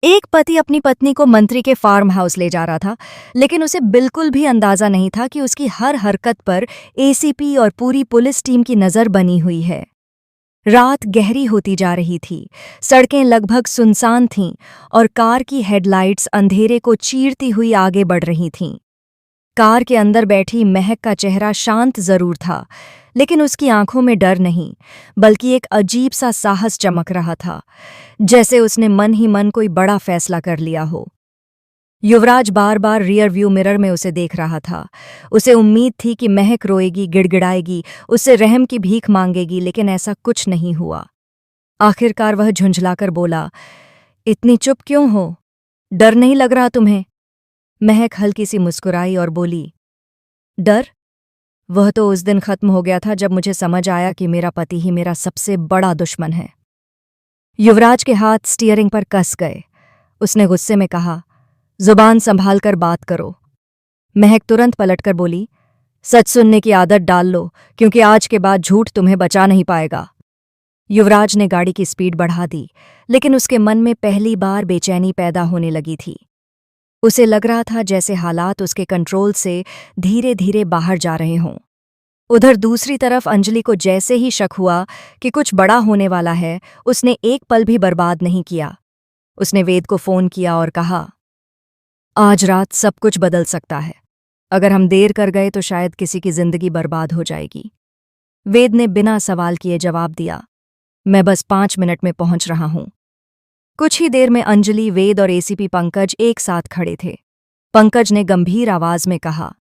एक पति अपनी पत्नी को मंत्री के फार्म हाउस ले जा रहा था, लेकिन उसे बिल्कुल भी अंदाजा नहीं था कि उसकी हर हरकत पर एसीपी और पूरी पुलिस टीम की नजर बनी हुई है। रात गहरी होती जा रही थी, सड़कें लगभग सुनसान थीं और कार की हेडलाइट्स अंधेरे को चीरती हुई आगे बढ़ रही थीं। कार के अंदर बैठी महक का चेहरा शांत जरूर था, लेकिन उसकी आंखों में डर नहीं, बल्कि एक अजीब सा साहस चमक रहा था, जैसे उसने मन ही मन कोई बड़ा फैसला कर लिया हो। युवराज बार बार रियर व्यू मिरर में उसे देख रहा था। उसे उम्मीद थी कि महक रोएगी, गिड़गिड़ाएगी, उससे रहम की भीख मांगेगी, लेकिन ऐसा कुछ नहीं हुआ। आखिरकार वह झुंझलाकर बोला, इतनी चुप क्यों हो? डर नहीं लग रहा तुम्हें? महक हल्की सी मुस्कुराई और बोली, डर? वह तो उस दिन खत्म हो गया था जब मुझे समझ आया कि मेरा पति ही मेरा सबसे बड़ा दुश्मन है। युवराज के हाथ स्टीयरिंग पर कस गए। उसने गुस्से में कहा, जुबान संभाल कर बात करो। महक तुरंत पलटकर बोली, सच सुनने की आदत डाल लो, क्योंकि आज के बाद झूठ तुम्हें बचा नहीं पाएगा। युवराज ने गाड़ी की स्पीड बढ़ा दी, लेकिन उसके मन में पहली बार बेचैनी पैदा होने लगी थी। उसे लग रहा था जैसे हालात उसके कंट्रोल से धीरे धीरे बाहर जा रहे हों। उधर दूसरी तरफ अंजलि को जैसे ही शक हुआ कि कुछ बड़ा होने वाला है, उसने एक पल भी बर्बाद नहीं किया। उसने वेद को फोन किया और कहा, आज रात सब कुछ बदल सकता है। अगर हम देर कर गए तो शायद किसी की जिंदगी बर्बाद हो जाएगी। वेद ने बिना सवाल किए जवाब दिया, मैं बस 5 मिनट में पहुंच रहा हूं। कुछ ही देर में अंजलि, वेद और एसीपी पंकज एक साथ खड़े थे। पंकज ने गंभीर आवाज में कहा,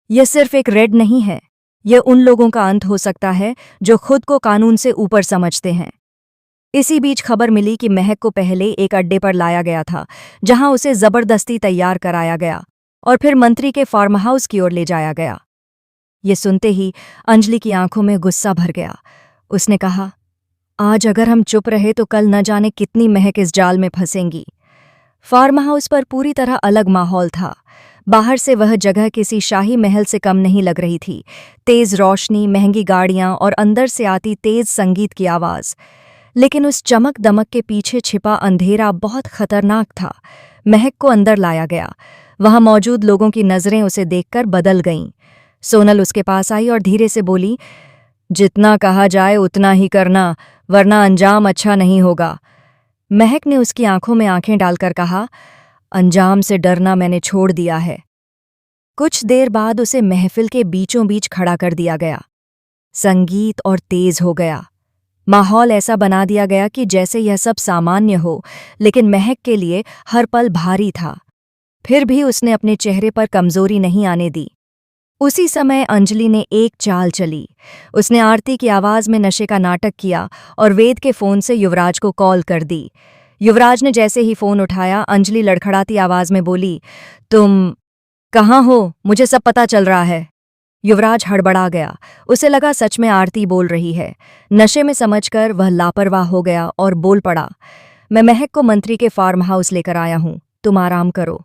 यह सिर्फ एक रेड नहीं है, यह उन लोगों का अंत हो सकता है जो खुद को कानून से ऊपर समझते हैं। इसी बीच खबर मिली कि महक को पहले एक अड्डे पर लाया गया था, जहां उसे जबरदस्ती तैयार कराया गया और फिर मंत्री के फार्म हाउस की ओर ले जाया गया। ये सुनते ही अंजलि की आंखों में गुस्सा भर गया। उसने कहा, आज अगर हम चुप रहे तो कल न जाने कितनी महक इस जाल में फंसेंगी। फार्म हाउस पर पूरी तरह अलग माहौल था। बाहर से वह जगह किसी शाही महल से कम नहीं लग रही थी। तेज रोशनी, महंगी गाड़ियां और अंदर से आती तेज संगीत की आवाज। लेकिन उस चमक दमक के पीछे छिपा अंधेरा बहुत खतरनाक था। महक को अंदर लाया गया। वहां मौजूद लोगों की नजरें उसे देखकर बदल गईं। सोनल उसके पास आई और धीरे से बोली, जितना कहा जाए उतना ही करना, वरना अंजाम अच्छा नहीं होगा। महक ने उसकी आंखों में आंखें डालकर कहा, अंजाम से डरना मैंने छोड़ दिया है। कुछ देर बाद उसे महफिल के बीचों बीच खड़ा कर दिया गया। संगीत और तेज हो गया। माहौल ऐसा बना दिया गया कि जैसे यह सब सामान्य हो, लेकिन महक के लिए हर पल भारी था। फिर भी उसने अपने चेहरे पर कमजोरी नहीं आने दी। उसी समय अंजलि ने एक चाल चली। उसने आरती की आवाज में नशे का नाटक किया और वेद के फोन से युवराज को कॉल कर दी। युवराज ने जैसे ही फोन उठाया, अंजलि लड़खड़ाती आवाज में बोली, तुम कहाँ हो? मुझे सब पता चल रहा है। युवराज हड़बड़ा गया। उसे लगा सच में आरती बोल रही है। नशे में समझकर वह लापरवाह हो गया और बोल पड़ा, मैं महक को मंत्री के फार्म हाउस लेकर आया हूं, तुम आराम करो।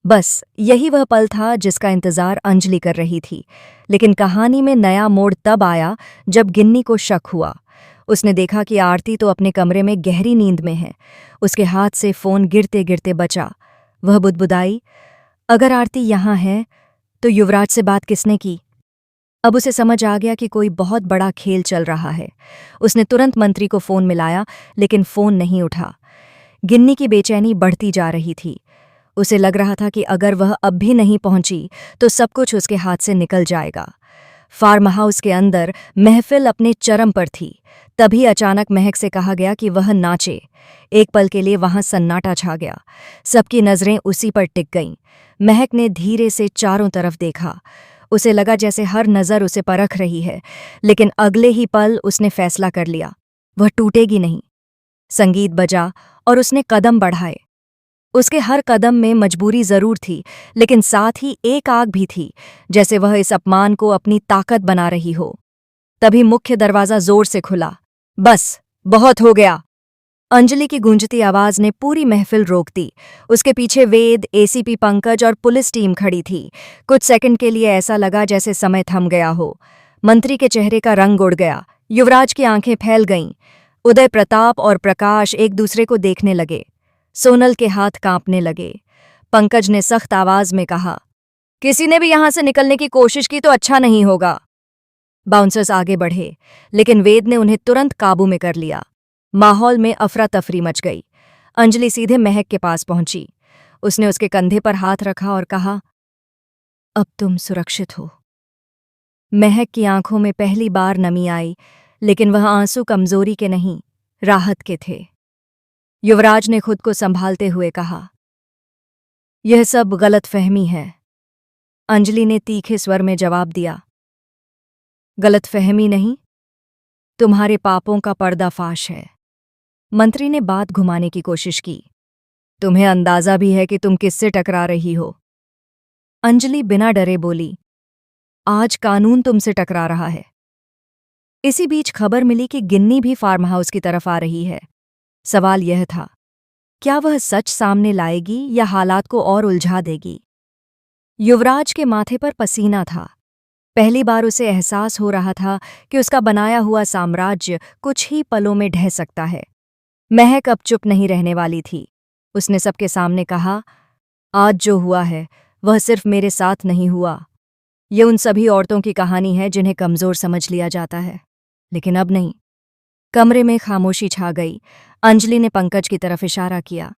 बस यही वह पल था जिसका इंतजार अंजलि कर रही थी। लेकिन कहानी में नया मोड़ तब आया जब गिन्नी को शक हुआ। उसने देखा कि आरती तो अपने कमरे में गहरी नींद में है। उसके हाथ से फोन गिरते गिरते बचा। वह बुदबुदाई, अगर आरती यहां है तो युवराज से बात किसने की? अब उसे समझ आ गया कि कोई बहुत बड़ा खेल चल रहा है। उसने तुरंत मंत्री को फोन मिलाया, लेकिन फोन नहीं उठा। गिन्नी की बेचैनी बढ़ती जा रही थी। उसे लग रहा था कि अगर वह अब भी नहीं पहुंची तो सब कुछ उसके हाथ से निकल जाएगा। फार्म हाउस के अंदर महफिल अपने चरम पर थी। तभी अचानक महक से कहा गया कि वह नाचे। एक पल के लिए वहां सन्नाटा छा गया। सबकी नजरें उसी पर टिक गईं। महक ने धीरे से चारों तरफ देखा। उसे लगा जैसे हर नज़र उसे परख रही है, लेकिन अगले ही पल उसने फैसला कर लिया, वह टूटेगी नहीं। संगीत बजा और उसने कदम बढ़ाए। उसके हर कदम में मजबूरी जरूर थी, लेकिन साथ ही एक आग भी थी, जैसे वह इस अपमान को अपनी ताकत बना रही हो। तभी मुख्य दरवाजा जोर से खुला। बस, बहुत हो गया। अंजलि की गूंजती आवाज ने पूरी महफिल रोक दी। उसके पीछे वेद, एसीपी पंकज और पुलिस टीम खड़ी थी। कुछ सेकंड के लिए ऐसा लगा जैसे समय थम गया हो। मंत्री के चेहरे का रंग उड़ गया। युवराज की आंखें फैल गईं। उदय प्रताप और प्रकाश एक दूसरे को देखने लगे। सोनल के हाथ कांपने लगे। पंकज ने सख्त आवाज में कहा, किसी ने भी यहां से निकलने की कोशिश की तो अच्छा नहीं होगा। बाउंसर्स आगे बढ़े, लेकिन वेद ने उन्हें तुरंत काबू में कर लिया। माहौल में अफरा तफरी मच गई। अंजलि सीधे महक के पास पहुंची। उसने उसके कंधे पर हाथ रखा और कहा, अब तुम सुरक्षित हो। महक की आंखों में पहली बार नमी आई, लेकिन वह आंसू कमजोरी के नहीं, राहत के थे। युवराज ने खुद को संभालते हुए कहा, यह सब गलतफहमी है। अंजलि ने तीखे स्वर में जवाब दिया, गलतफहमी नहीं, तुम्हारे पापों का पर्दाफाश है। मंत्री ने बात घुमाने की कोशिश की, तुम्हें अंदाजा भी है कि तुम किससे टकरा रही हो। अंजलि बिना डरे बोली, आज कानून तुमसे टकरा रहा है। इसी बीच खबर मिली कि गिन्नी भी फार्म हाउस की तरफ आ रही है। सवाल यह था, क्या वह सच सामने लाएगी या हालात को और उलझा देगी? युवराज के माथे पर पसीना था। पहली बार उसे एहसास हो रहा था कि उसका बनाया हुआ साम्राज्य कुछ ही पलों में ढह सकता है। महक अब चुप नहीं रहने वाली थी। उसने सबके सामने कहा, आज जो हुआ है वह सिर्फ मेरे साथ नहीं हुआ। ये उन सभी औरतों की कहानी है जिन्हें कमजोर समझ लिया जाता है, लेकिन अब नहीं। कमरे में खामोशी छा गई। अंजलि ने पंकज की तरफ इशारा किया।